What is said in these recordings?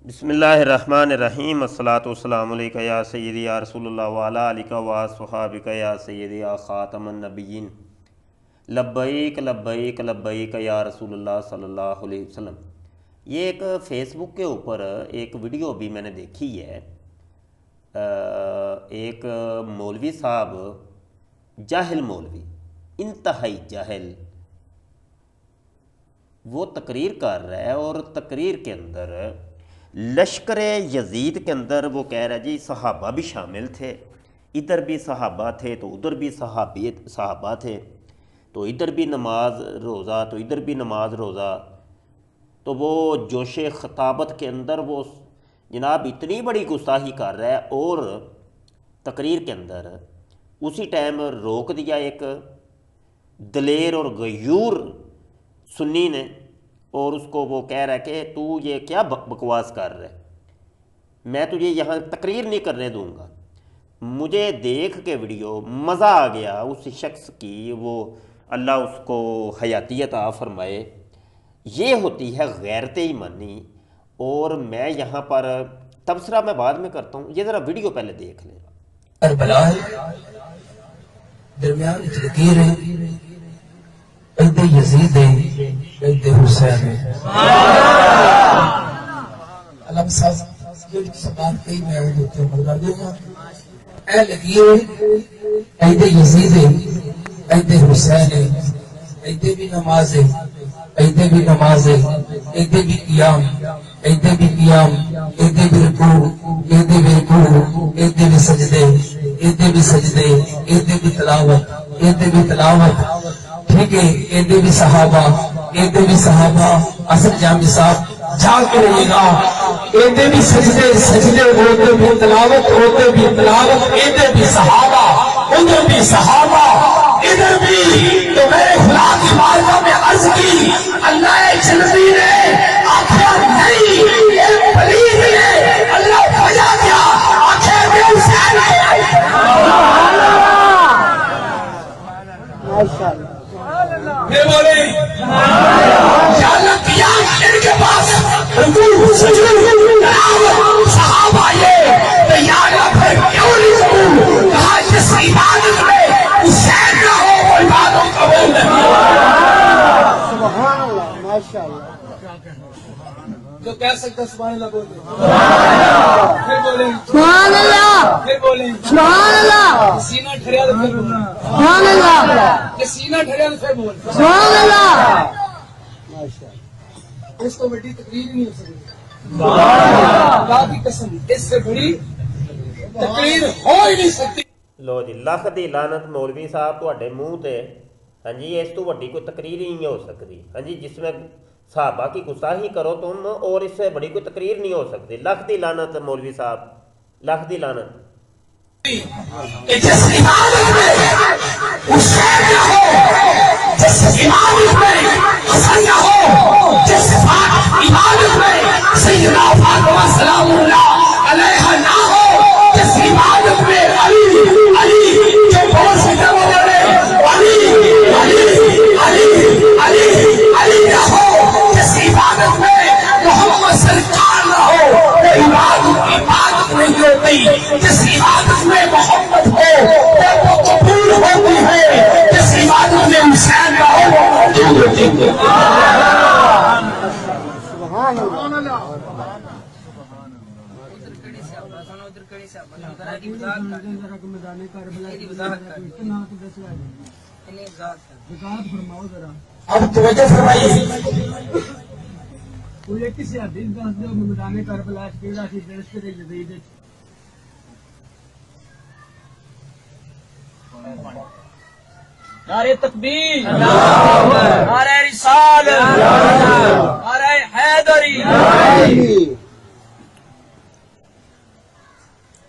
بسم اللہ الرحمن الرحیم الصلاۃ والسلام علیکہ یا سیدی یا رسول اللہ وعلی آلک و صحابک یا سیدی یا خاتم النبیین لبیک لبیک لبیک یا رسول اللہ صلی اللہ علیہ وسلم۔ یہ ایک فیس بک کے اوپر ایک ویڈیو بھی میں نے دیکھی ہے۔ ایک مولوی صاحب، جاہل مولوی، انتہائی جاہل، وہ تقریر کر رہا ہے اور تقریر کے اندر لشکر یزید کے اندر وہ کہہ رہا ہے جی صحابہ بھی شامل تھے، ادھر بھی صحابہ تھے تو ادھر بھی صحابہ تھے، تو ادھر بھی نماز روزہ تو ادھر بھی نماز روزہ۔ تو وہ جوش خطابت کے اندر وہ جناب اتنی بڑی گستاخی کر رہا ہے، اور تقریر کے اندر اسی ٹائم روک دیا ایک دلیر اور غیور سنی نے، اور اس کو وہ کہہ رہا ہے کہ تو یہ کیا بکواس کر رہا ہے، میں تجھے یہاں تقریر نہیں کرنے دوں گا۔ مجھے دیکھ کے ویڈیو مزہ آ گیا اس شخص کی، وہ اللہ اس کو حیاتی عطا فرمائے۔ یہ ہوتی ہے غیرت ایمانی، اور میں یہاں پر تبصرہ میں بعد میں کرتا ہوں، یہ ذرا ویڈیو پہلے دیکھ لیں۔ کربلا درمیان لکیر ہے، عید یزید ہے، عید حسین ہے۔ علم صاحب جو سبان کئی میں آئے ہوتے ہیں مدر دے گا، اے لکیر عید یزید ہے، عید حسین ہے، عید بھی نماز ہے، عید بھی نماز ہے، عید بھی قیام، عید بھی قیام، عید بھی رکوع، عید بھی رکوع، عید بھی سجدے، عید بھی سجدے، عید بھی تلاوت، عید بھی تلاوت، ٹھیک ہے، عید بھی صحابہ، عید بھی صحابہ۔ اصل جامع صاحب جاگ کے رہیے گا، عید بھی سجدے سجدے ہوتے بھی تلاوت، ہوتے بھی تلاوت، عید بھی صحابہ، ادھر بھی صحابہ، ادھر بھی۔ تو میں خدا کی بارگاہ میں عرض کی، اللہ جلدی نے آخر نہیں یہ پلیز نے اللہ بھجا دیا، آخر میں حسین ہے۔ پھر بولے یا اللہ قیام ان کے پاس رکوع سجود تلاوت صحابہ یہ، تو یا اللہ پھر کیوں نہیں رکوع؟ کہا جس عبادت میں حسین نہ ہو وہ عبادت قبول نہیں۔ سبحان اللہ، ماشاء اللہ۔ جو کہہ سکتا سبحان اللہ بولے، پھر بولے سبحان اللہ، پھر بولے سبحان اللہ، سینہ ٹھریا تو پھر بولے، سبحان اللہ، کہ سینہ ٹھریا تو پھر بولے۔ سبحان اللہ۔ اس کو بڑی تقریر نہیں ہو سکتی، خدا کی قسم اس سے بڑی تقریر ہو ہی نہیں سکتی۔ لو جی، لکھ دی لعنت مولوی صاحب تہاڈے منہ تے، ہاں جی، اس تو وڈی کوئی تقریر ہی نہیں ہو سکتی، ہاں جی، جس میں صحابہ کی گستاخی کرو تم، اور اس سے بڑی کوئی تقریر نہیں ہو سکتی۔ لکھ دی لعنت مولوی صاحب، لکھ دی لعنت۔ کہ جس عبادت میں حسین نہ ہو، جس عبادت میں حسن نہ ہو، جس عبادت میں سیدنا فاطمہ سلام اللہ علیہا نہ ہو، جس عبادت میں علی علی جو بہت سے جب بولے علی علی علی علی علی نہ ہو، جس عبادت میں محمد سرکار نہ ہو، وہ عبادت نہیں ہوتی۔ جس عبادت میں محمد ہو وہ قبول ہوتی ہے، جس عبادت میں حسین نہ ہو وہ قبول ہوتی ہے۔ سبحان اللہ۔ اب توجہ فرمائیے، کسی حدیث دس دو میدان کربلا کیڑا سی لشکر یزید نعرہ تکبیر، نعرہ رسالت، نعرہ حیدری۔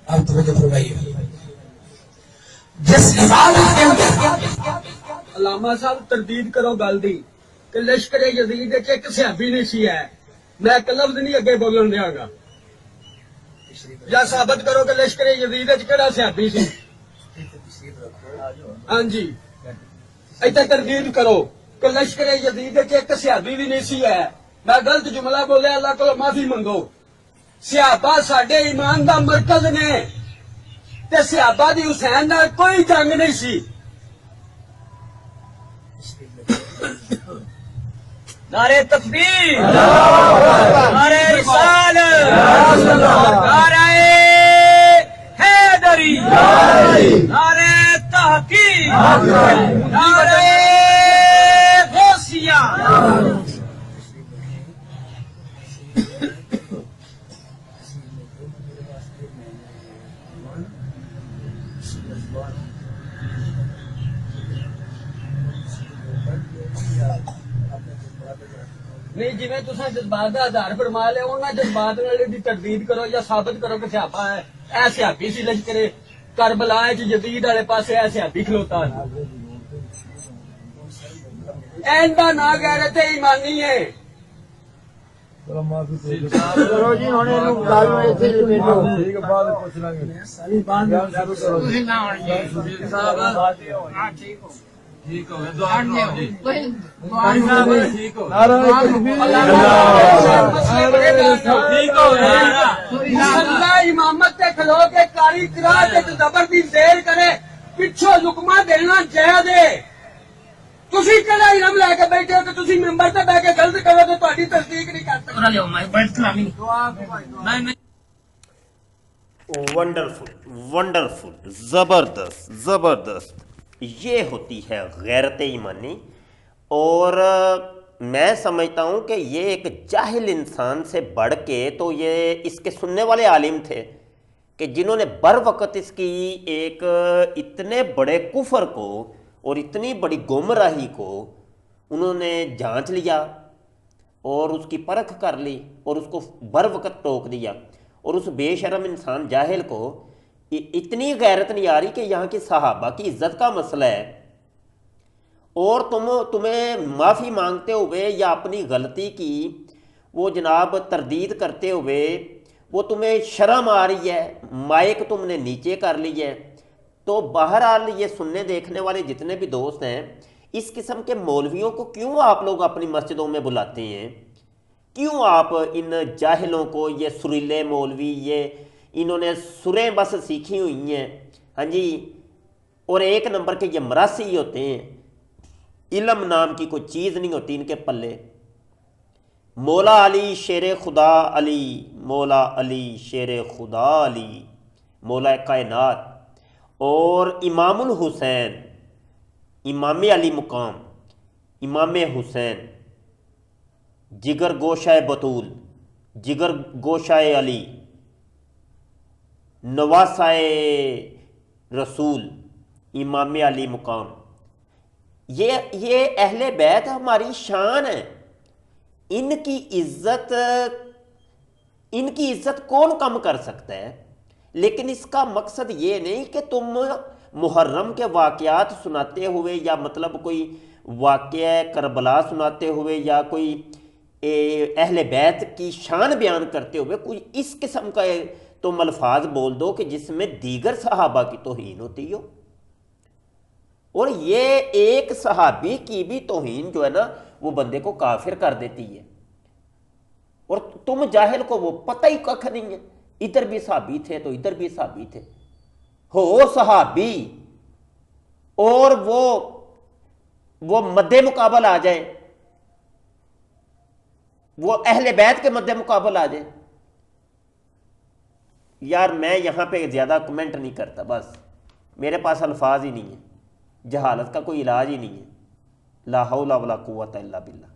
اب توجہ فرمائیے، جس عبادت کے اندر علامہ صاحب تردید کرو گل دی کہ لشکر یزید وچ ایک صحابی نہیں سی ہے، میں ایک لفظ نہیں اگے بولن دیاں گا، یا ثابت کرو کہ لشکر یزید وچ کیڑا صحابی سی۔ ہاں جی، ایتھے تردید کرو کہ لشکر یزید وچ ایک صحابی بھی نہیں سی ہے، میں غلط جملہ بولیا، اللہ کو معافی منگو۔ صحابہ ساڈے ایمان دا مرکز نے تے صحابہ دی حسین نال کوئی جنگ نہیں سی. نعرہ تکبیر، نعرہ رسالت، نعرہ حیدری، نعرہ تحقیق، نعرہ غوثیہ. نہیں جی تصا جذبات کا آدھار فرما لیا انہوں جذبات دی تردید کرو یا ثابت کرو کہ صحابہ ہے اے صحابی سی لشکر کربلا یزید والے پاسے اے صحابی کھلوتا ہے. این دا نا غیرت ایمانی ہے. کرو جی ہن اینو گل ایتھے لمیٹو ٹھیک ہے بعد پوچھ لیں گے ساری بات تسی نہ ہونی صاحب ہاں ٹھیک ہو ٹھیک ہو دعا جی بھائی صاحب ٹھیک ہو نعرہ تکبیر ٹھیک ہو اللہ امامت تے کھلو کے کاری کرا تے زبردی دیر کرے پچھو حکمہ دینا جے دے. تسی کہڑا علم لے کے بیٹھے ہو کہ تسی ممبر تے بیٹھ کے غلط کرو تو تہاڈی تصدیق نہیں کر سکتے. ونڈرفل ونڈرفل، زبردست زبردست. یہ ہوتی ہے غیرت ایمانی. اور میں سمجھتا ہوں کہ یہ ایک جاہل انسان سے بڑھ کے تو یہ اس کے سننے والے عالم تھے کہ جنہوں نے بر وقت اس کی ایک اتنے بڑے کفر کو اور اتنی بڑی گمراہی کو انہوں نے جانچ لیا اور اس کی پرکھ کر لی اور اس کو بر وقت ٹوک دیا. اور اس بے شرم انسان جاہل کو اتنی غیرت نہیں آ رہی کہ یہاں کی صحابہ کی عزت کا مسئلہ ہے اور تمہیں معافی مانگتے ہوئے یا اپنی غلطی کی وہ جناب تردید کرتے ہوئے وہ تمہیں شرم آ رہی ہے، مائک تم نے نیچے کر لی ہے. تو بہرحال یہ سننے دیکھنے والے جتنے بھی دوست ہیں، اس قسم کے مولویوں کو کیوں آپ لوگ اپنی مسجدوں میں بلاتے ہیں؟ کیوں آپ ان جاہلوں کو، یہ سریلے مولوی، یہ انہوں نے سریں بس سیکھی ہوئی ہیں ہاں جی، اور ایک نمبر کے یہ مراسی ہوتے ہیں، علم نام کی کوئی چیز نہیں ہوتی ان کے پلے. مولا علی شیر خدا علی، مولا علی شیر خدا علی، مولا کائنات. اور امام الحسین، امام علی مقام، امام حسین، جگر گوشہ بطول، جگر گوشہ علی، نواسائے رسول، امام علی مقام. یہ اہل بیت ہماری شان ہے. ان کی عزت کون کم کر سکتا ہے؟ لیکن اس کا مقصد یہ نہیں کہ تم محرم کے واقعات سناتے ہوئے یا مطلب کوئی واقعہ کربلا سناتے ہوئے یا کوئی اہل بیت کی شان بیان کرتے ہوئے کوئی اس قسم کا تم الفاظ بول دو کہ جس میں دیگر صحابہ کی توہین ہوتی ہو. اور یہ ایک صحابی کی بھی توہین جو ہے نا وہ بندے کو کافر کر دیتی ہے. اور تم جاہل کو وہ پتہ ہی ککھ نہیں ہے، ادھر بھی صحابی تھے تو ادھر بھی صحابی تھے. ہو صحابی اور وہ مد مقابل آ جائے، وہ اہل بیت کے مد مقابل آ جائے. یار میں یہاں پہ زیادہ کمنٹ نہیں کرتا، بس میرے پاس الفاظ ہی نہیں ہیں. جہالت کا کوئی علاج ہی نہیں ہے. لا حول ولا قوت الا باللہ.